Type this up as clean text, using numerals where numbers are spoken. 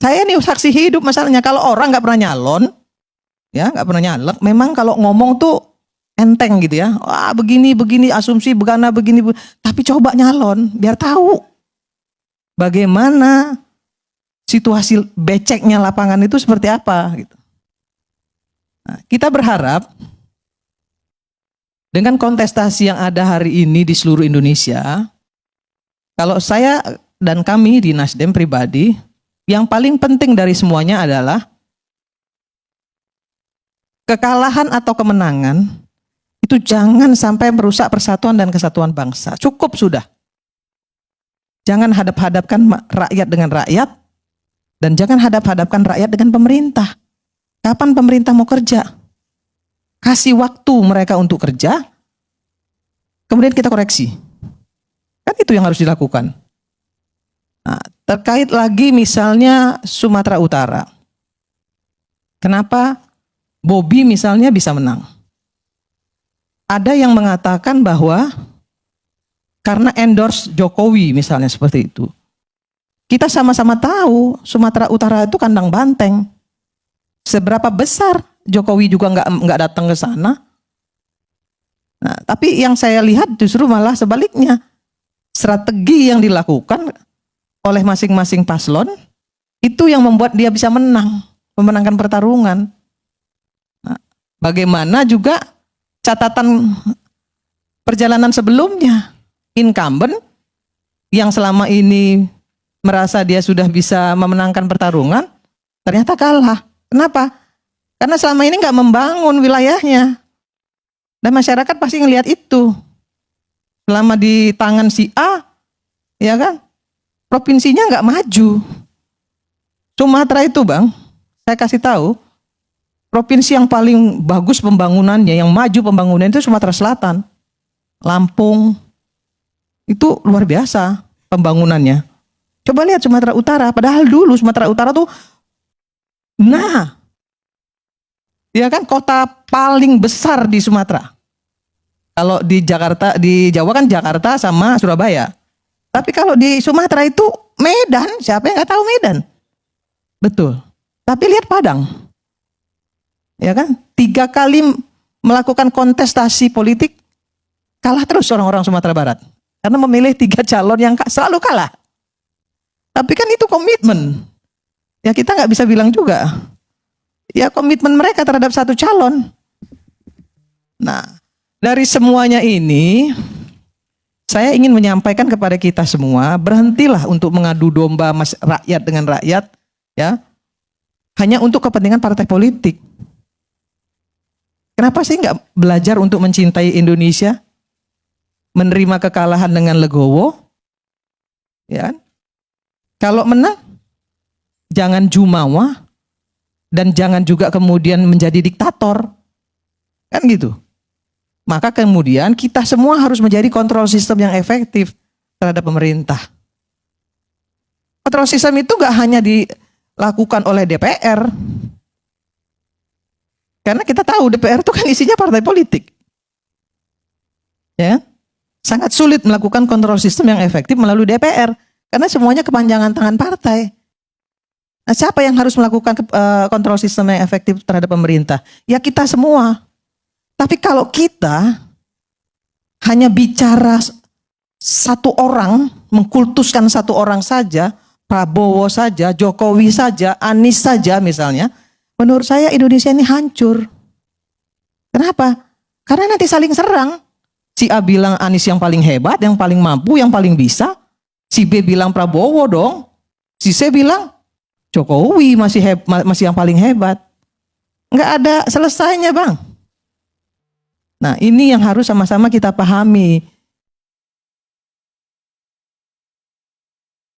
Saya ini saksi hidup masalahnya. Kalau orang nggak pernah nyalon, ya nggak pernah nyalek, memang kalau ngomong tuh enteng gitu ya. Wah begini, asumsi begana, begini. Tapi coba nyalon, biar tahu bagaimana situasi beceknya lapangan itu seperti apa. Gitu. Nah, kita berharap dengan kontestasi yang ada hari ini di seluruh Indonesia, kalau saya dan kami di Nasdem pribadi, yang paling penting dari semuanya adalah kekalahan atau kemenangan itu jangan sampai merusak persatuan dan kesatuan bangsa. Cukup sudah. Jangan hadap-hadapkan rakyat dengan rakyat dan jangan hadap-hadapkan rakyat dengan pemerintah. Kapan pemerintah mau kerja? Kasih waktu mereka untuk kerja, kemudian kita koreksi. Kan itu yang harus dilakukan. Nah, terkait lagi misalnya Sumatera Utara. Kenapa Bobi misalnya bisa menang? Ada yang mengatakan bahwa karena endorse Jokowi misalnya seperti itu. Kita sama-sama tahu Sumatera Utara itu kandang banteng. Seberapa besar Jokowi juga nggak datang ke sana. Nah, tapi yang saya lihat justru malah sebaliknya. Strategi yang dilakukan oleh masing-masing paslon itu yang membuat dia bisa memenangkan pertarungan. Nah, bagaimana juga catatan perjalanan sebelumnya, incumbent yang selama ini merasa dia sudah bisa memenangkan pertarungan, ternyata kalah. Kenapa? Karena selama ini nggak membangun wilayahnya. Dan masyarakat pasti ngelihat itu. Selama di tangan si A, ya kan, provinsinya nggak maju. Sumatera itu bang, saya kasih tahu, provinsi yang paling bagus pembangunannya, yang maju pembangunan itu Sumatera Selatan. Lampung, itu luar biasa pembangunannya. Coba lihat Sumatera Utara, padahal dulu Sumatera Utara tuh, nah, ya kan kota paling besar di Sumatera. Kalau di Jakarta, di Jawa kan Jakarta sama Surabaya. Tapi kalau di Sumatera itu Medan, siapa yang nggak tahu Medan? Betul. Tapi lihat Padang, ya kan? 3 kali melakukan kontestasi politik, kalah terus orang-orang Sumatera Barat. Karena memilih 3 calon yang selalu kalah. Tapi kan itu komitmen. Ya kita nggak bisa bilang juga. Ya komitmen mereka terhadap satu calon. Nah, dari semuanya ini, saya ingin menyampaikan kepada kita semua, berhentilah untuk mengadu domba rakyat dengan rakyat, ya, hanya untuk kepentingan partai politik. Kenapa sih nggak belajar untuk mencintai Indonesia, menerima kekalahan dengan legowo, ya? Kalau menang, jangan jumawa dan jangan juga kemudian menjadi diktator, kan gitu. Maka kemudian kita semua harus menjadi kontrol sistem yang efektif terhadap pemerintah. Kontrol sistem itu gak hanya dilakukan oleh DPR. Karena kita tahu DPR itu kan isinya partai politik. Ya, sangat sulit melakukan kontrol sistem yang efektif melalui DPR. Karena semuanya kepanjangan tangan partai. Nah, siapa yang harus melakukan kontrol sistem yang efektif terhadap pemerintah? Ya kita semua. Tapi kalau kita hanya bicara satu orang, mengkultuskan satu orang saja, Prabowo saja, Jokowi saja, Anies saja misalnya, menurut saya Indonesia ini hancur. Kenapa? Karena nanti saling serang. Si A bilang Anies yang paling hebat, yang paling mampu, yang paling bisa. Si B bilang Prabowo dong. Si C bilang Jokowi masih yang paling hebat. Nggak ada selesainya bang. Nah ini yang harus sama-sama kita pahami.